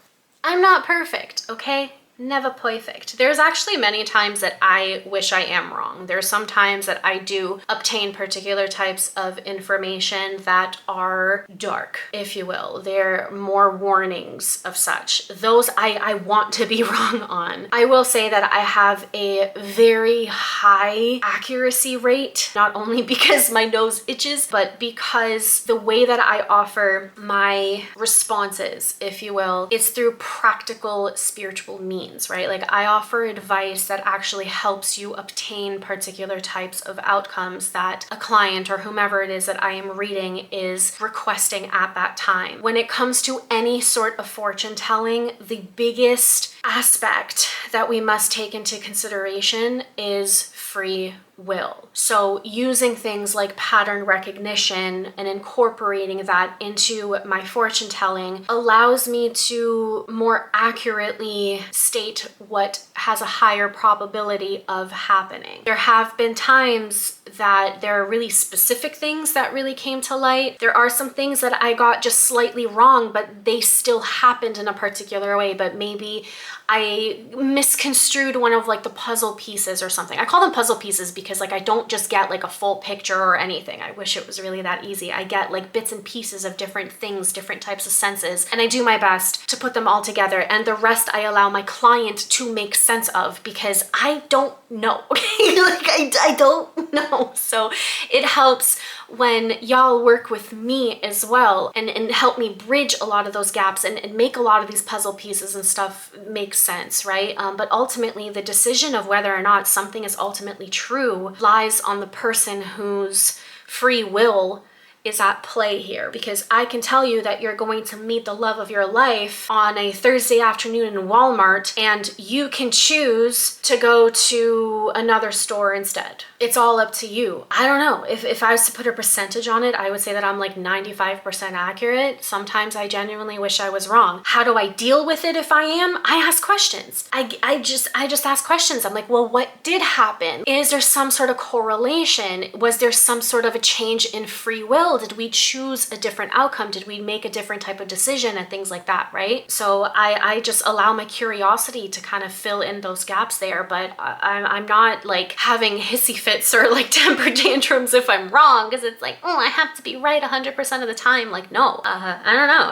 I'm not perfect, okay? never perfect. There's actually many times that I wish I am wrong. There's some times that I do obtain particular types of information that are dark, if you will. They're more warnings of such. Those I want to be wrong on. I will say that I have a very high accuracy rate, not only because my nose itches, but because the way that I offer my responses, if you will, is through practical spiritual means, right? Like I offer advice that actually helps you obtain particular types of outcomes that a client or whomever it is that I am reading is requesting at that time. When it comes to any sort of fortune telling, the biggest aspect that we must take into consideration is free will. So using things like pattern recognition and incorporating that into my fortune telling allows me to more accurately state what has a higher probability of happening. There have been times that there are really specific things that really came to light. There are some things that I got just slightly wrong, but they still happened in a particular way, but maybe I misconstrued one of like the puzzle pieces or something. I call them puzzle pieces because like I don't just get like a full picture or anything. I wish it was really that easy. I get like bits and pieces of different things, different types of senses, and I do my best to put them all together, and the rest I allow my client to make sense of because I don't know. Okay, like I don't know. So it helps when y'all work with me as well and help me bridge a lot of those gaps and make a lot of these puzzle pieces and stuff make sense, right? But ultimately the decision of whether or not something is ultimately true lies on the person whose free will is at play here, because I can tell you that you're going to meet the love of your life on a Thursday afternoon in Walmart, and you can choose to go to another store instead. It's all up to you. I don't know. If I was to put a percentage on it, I would say that I'm like 95% accurate. Sometimes I genuinely wish I was wrong. How do I deal with it if I am? I ask questions. I just ask questions. I'm like, well, what did happen? Is there some sort of correlation? Was there some sort of a change in free will? Did we choose a different outcome? Did we make a different type of decision and things like that, right? So I just allow my curiosity to kind of fill in those gaps there, but I'm not like having hissy fits or like temper tantrums if I'm wrong, because it's like, oh, I have to be right 100% of the time. Like, no, I don't know.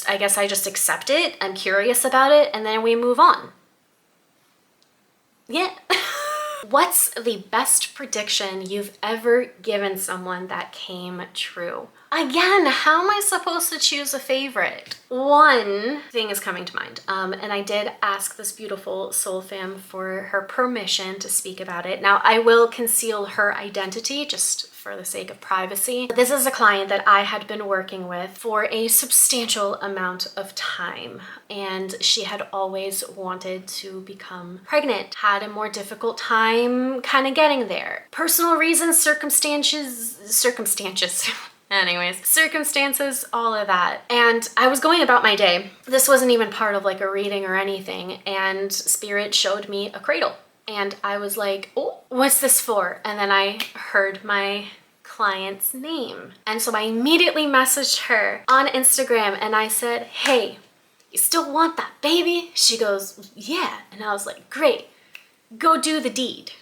I guess I just accept it. I'm curious about it, and then we move on. Yeah. What's the best prediction you've ever given someone that came true? Again, how am I supposed to choose a favorite? One thing is coming to mind, and I did ask this beautiful soul fam for her permission to speak about it. Now, I will conceal her identity just for the sake of privacy. This is a client that I had been working with for a substantial amount of time, and she had always wanted to become pregnant, had a more difficult time kind of getting there. Personal reasons, circumstances, all of that. And I was going about my day. This wasn't even part of like a reading or anything, and Spirit showed me a cradle. And I was like, oh, what's this for? And then I heard my client's name. And so I immediately messaged her on Instagram and I said, hey, you still want that baby? She goes, yeah. And I was like, great, go do the deed.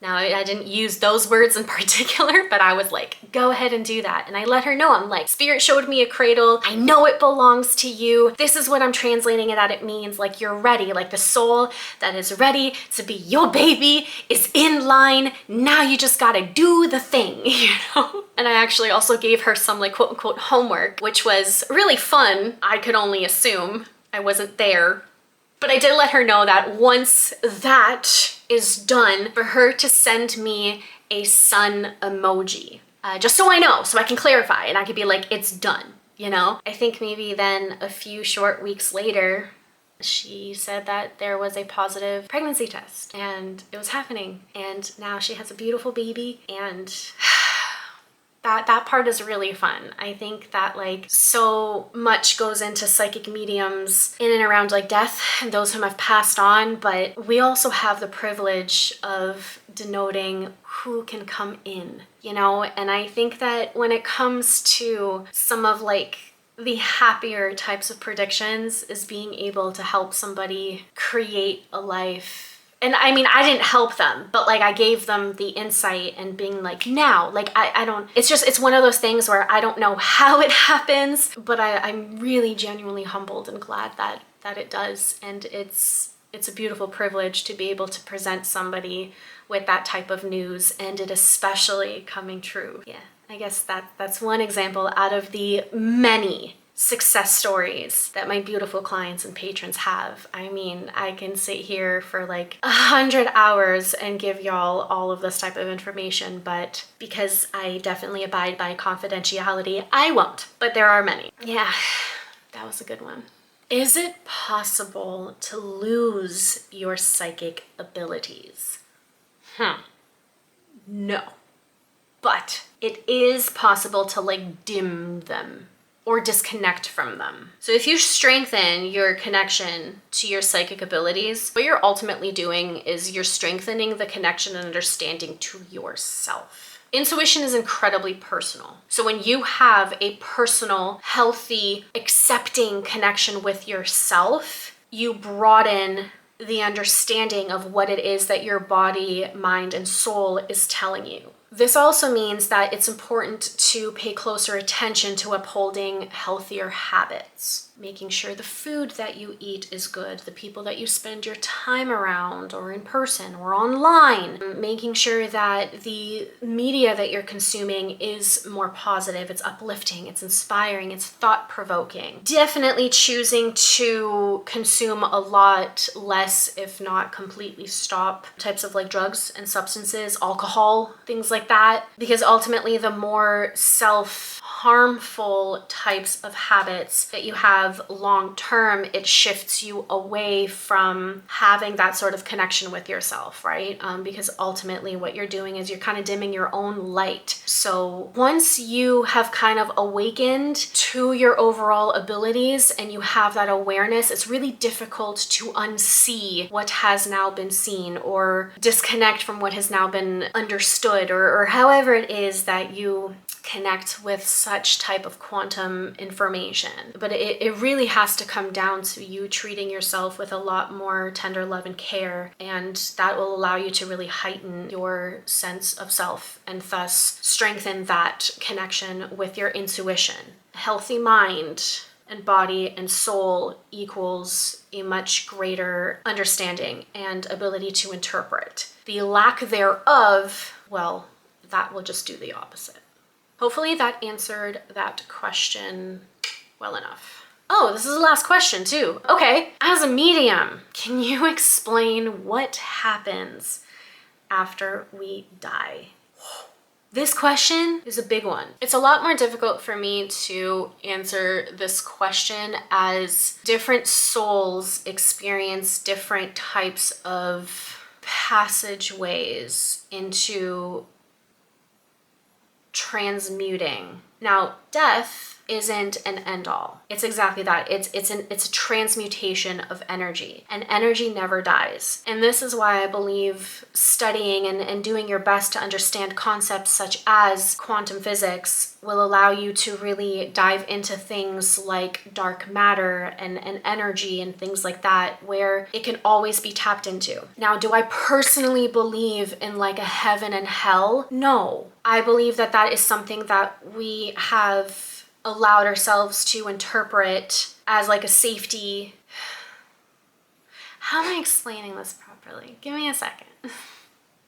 Now, I didn't use those words in particular, but I was like, go ahead and do that. And I let her know, I'm like, Spirit showed me a cradle. I know it belongs to you. This is what I'm translating it that it means. Like, you're ready. Like, the soul that is ready to be your baby is in line. Now you just gotta do the thing, you know? And I actually also gave her some like quote unquote homework, which was really fun. I could only assume. I wasn't there. But I did let her know that once that is done, for her to send me a sun emoji. Just so I know, so I can clarify and I could be like, it's done, you know? I think maybe then a few short weeks later, she said that there was a positive pregnancy test and it was happening. And now she has a beautiful baby, and that part is really fun. I think that like so much goes into psychic mediums in and around like death and those whom have passed on, but we also have the privilege of denoting who can come in, you know? And I think that when it comes to some of like the happier types of predictions is being able to help somebody create a life. And I mean, I didn't help them, but like I gave them the insight and being like, now, like I don't, it's one of those things where I don't know how it happens, but I'm really genuinely humbled and glad that it does. And it's a beautiful privilege to be able to present somebody with that type of news, and it especially coming true. Yeah, I guess that's one example out of the many success stories that my beautiful clients and patrons have. I mean, I can sit here for like 100 hours and give y'all all of this type of information, but because I definitely abide by confidentiality, I won't. But there are many. Yeah, that was a good one. Is it possible to lose your psychic abilities? No. But it is possible to like dim them or disconnect from them. So if you strengthen your connection to your psychic abilities, what you're ultimately doing is you're strengthening the connection and understanding to yourself. Intuition is incredibly personal. So when you have a personal, healthy, accepting connection with yourself, you broaden the understanding of what it is that your body, mind, and soul is telling you. This also means that it's important to pay closer attention to upholding healthier habits, making sure the food that you eat is good, the people that you spend your time around or in person or online, making sure that the media that you're consuming is more positive, it's uplifting, it's inspiring, it's thought-provoking. Definitely choosing to consume a lot less, if not completely stop, types of like drugs and substances, alcohol, things like that, because ultimately the more self-harmful types of habits that you have long term, it shifts you away from having that sort of connection with yourself, right? Because ultimately what you're doing is you're kind of dimming your own light. So once you have kind of awakened to your overall abilities and you have that awareness, it's really difficult to unsee what has now been seen or disconnect from what has now been understood, or however it is that you connect with such type of quantum information. But it really has to come down to you treating yourself with a lot more tender love and care, and that will allow you to really heighten your sense of self and thus strengthen that connection with your intuition. A healthy mind and body and soul equals a much greater understanding and ability to interpret. The lack thereof, well, that will just do the opposite. Hopefully that answered that question well enough. Oh, this is the last question too. Okay, as a medium, can you explain what happens after we die? This question is a big one. It's a lot more difficult for me to answer this question as different souls experience different types of passageways into transmuting. Now, death isn't an end all. It's exactly that. It's a transmutation of energy, and energy never dies. And this is why I believe studying and doing your best to understand concepts such as quantum physics will allow you to really dive into things like dark matter and energy and things like that, where it can always be tapped into. Now, do I personally believe in like a heaven and hell? No. I believe that that is something that we have allowed ourselves to interpret as like a safety. How am I explaining this properly? Give me a second.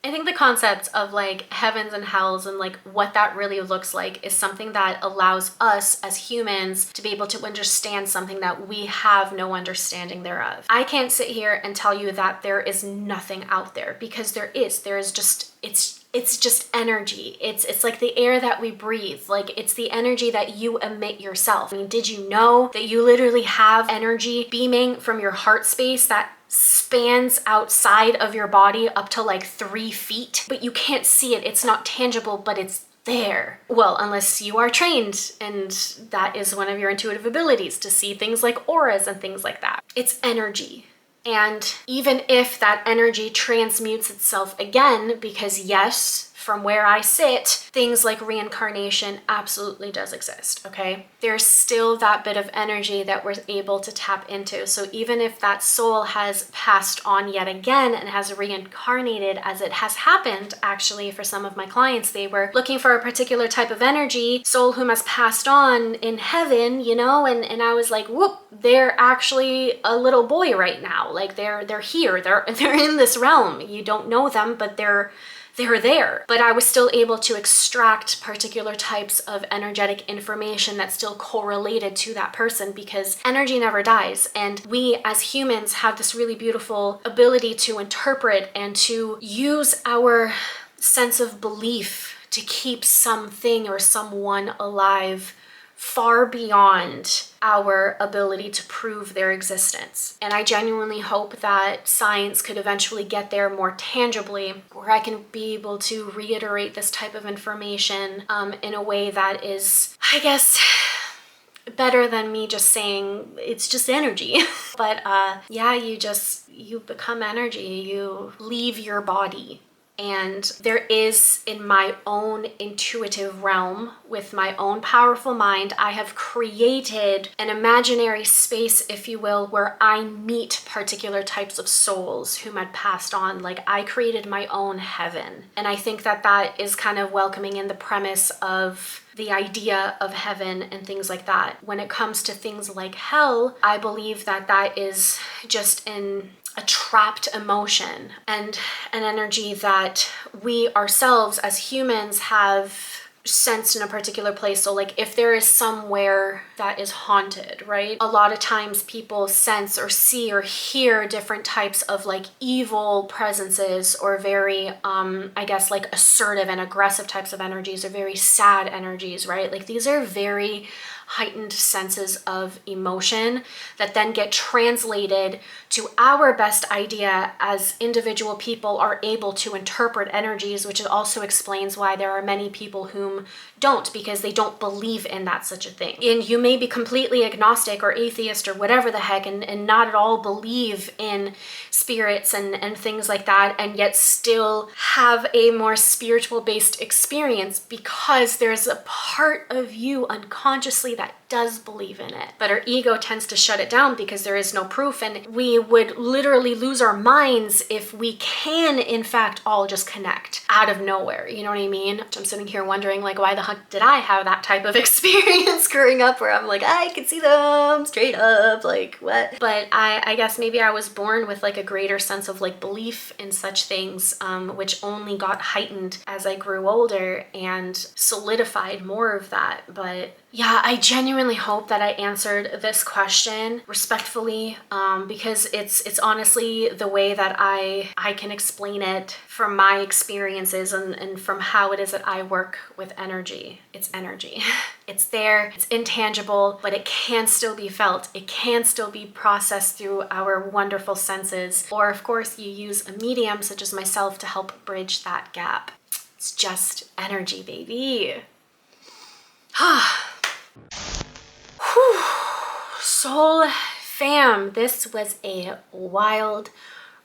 I think the concept of like heavens and hells and like what that really looks like is something that allows us as humans to be able to understand something that we have no understanding thereof. I can't sit here and tell you that there is nothing out there, because there is just, it's just energy. It's like the air that we breathe. Like it's the energy that you emit yourself. I mean, did you know that you literally have energy beaming from your heart space that spans outside of your body up to like 3 feet, but you can't see it. It's not tangible, but it's there. Well, unless you are trained and that is one of your intuitive abilities to see things like auras and things like that. It's energy. And even if that energy transmutes itself again, because yes, from where I sit, things like reincarnation absolutely does exist, okay? There's still that bit of energy that we're able to tap into. So even if that soul has passed on yet again and has reincarnated, as it has happened actually for some of my clients, they were looking for a particular type of energy, soul whom has passed on in heaven, you know, and I was like, whoop, they're actually a little boy right now. Like they're here, they're in this realm. You don't know them, but they're there. But I was still able to extract particular types of energetic information that still correlated to that person, because energy never dies. And we as humans have this really beautiful ability to interpret and to use our sense of belief to keep something or someone alive far beyond our ability to prove their existence. And I genuinely hope that science could eventually get there more tangibly, where I can be able to reiterate this type of information in a way that is, I guess, better than me just saying it's just energy. But yeah, you become energy, you leave your body. And there is, in my own intuitive realm, with my own powerful mind, I have created an imaginary space, if you will, where I meet particular types of souls whom had passed on. Like I created my own heaven. And I think that that is kind of welcoming in the premise of the idea of heaven and things like that. When it comes to things like hell, I believe that that is just a trapped emotion and an energy that we ourselves as humans have sensed in a particular place. So like if there is somewhere that is haunted, right? A lot of times people sense or see or hear different types of like evil presences, or very, I guess like assertive and aggressive types of energies, or very sad energies, right? Like these are very heightened senses of emotion that then get translated to our best idea as individual people are able to interpret energies, which also explains why there are many people whom don't, because they don't believe in that such a thing. And you may be completely agnostic or atheist or whatever the heck, and not at all believe in spirits and things like that, and yet still have a more spiritual based experience, because there's a part of you unconsciously that does believe in it. But our ego tends to shut it down because there is no proof, and we would literally lose our minds if we can in fact all just connect out of nowhere, you know what I mean? I'm sitting here wondering like, why the heck did I have that type of experience growing up where I'm like, I can see them straight up, like what? But I guess maybe I was born with like a greater sense of like belief in such things, which only got heightened as I grew older and solidified more of that. But yeah, I genuinely hope that I answered this question respectfully, because it's honestly the way that I can explain it from my experiences and from how it is that I work with energy. It's energy. It's there, it's intangible, but it can still be felt. It can still be processed through our wonderful senses. Or of course, you use a medium such as myself to help bridge that gap. It's just energy, baby. Soul fam, this was a wild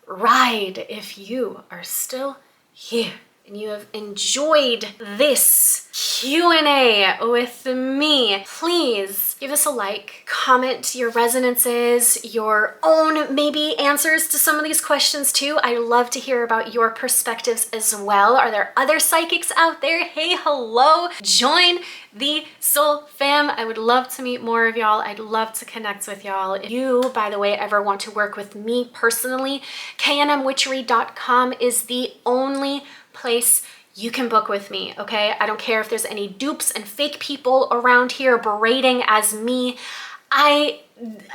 ride. If you are still here and you have enjoyed this Q&A with me, please give us a like, comment your resonances, your own maybe answers to some of these questions too. I love to hear about your perspectives as well. Are there other psychics out there? Hey, hello, join the soul fam. I would love to meet more of y'all. I'd love to connect with y'all. If you, by the way, ever want to work with me personally, knmwitchery.com is the only place you can book with me, okay? I don't care if there's any dupes and fake people around here berating as me.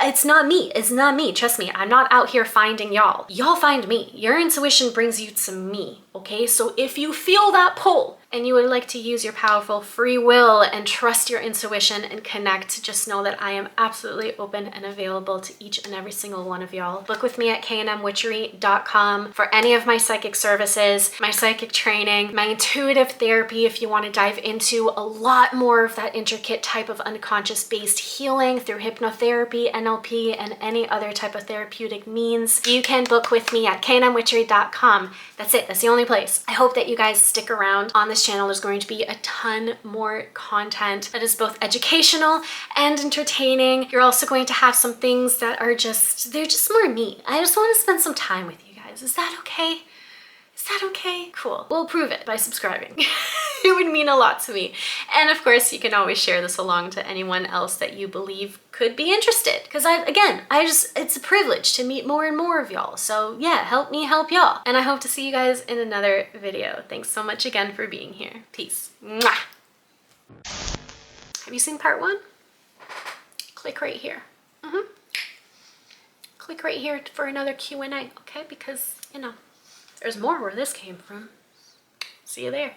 It's not me. It's not me. Trust me. I'm not out here finding y'all. Y'all find me. Your intuition brings you to me, okay? So if you feel that pull and you would like to use your powerful free will and trust your intuition and connect, just know that I am absolutely open and available to each and every single one of y'all. Book with me at knmwitchery.com for any of my psychic services, my psychic training, my intuitive therapy if you want to dive into a lot more of that intricate type of unconscious based healing through hypnotherapy therapy, NLP, and any other type of therapeutic means, you can book with me at k9witchery.com. That's it. That's the only place. I hope that you guys stick around. On this channel, there's going to be a ton more content that is both educational and entertaining. You're also going to have some things that are they're just more me. I just want to spend some time with you guys. Is that okay? Is that okay? Cool. We'll prove it by subscribing. It would mean a lot to me. And of course, you can always share this along to anyone else that you believe could be interested. Because it's a privilege to meet more and more of y'all. So yeah, help me help y'all. And I hope to see you guys in another video. Thanks so much again for being here. Peace. Mwah. Have you seen part 1? Click right here. Click right here for another Q&A, okay? Because, you know, there's more where this came from. See you there.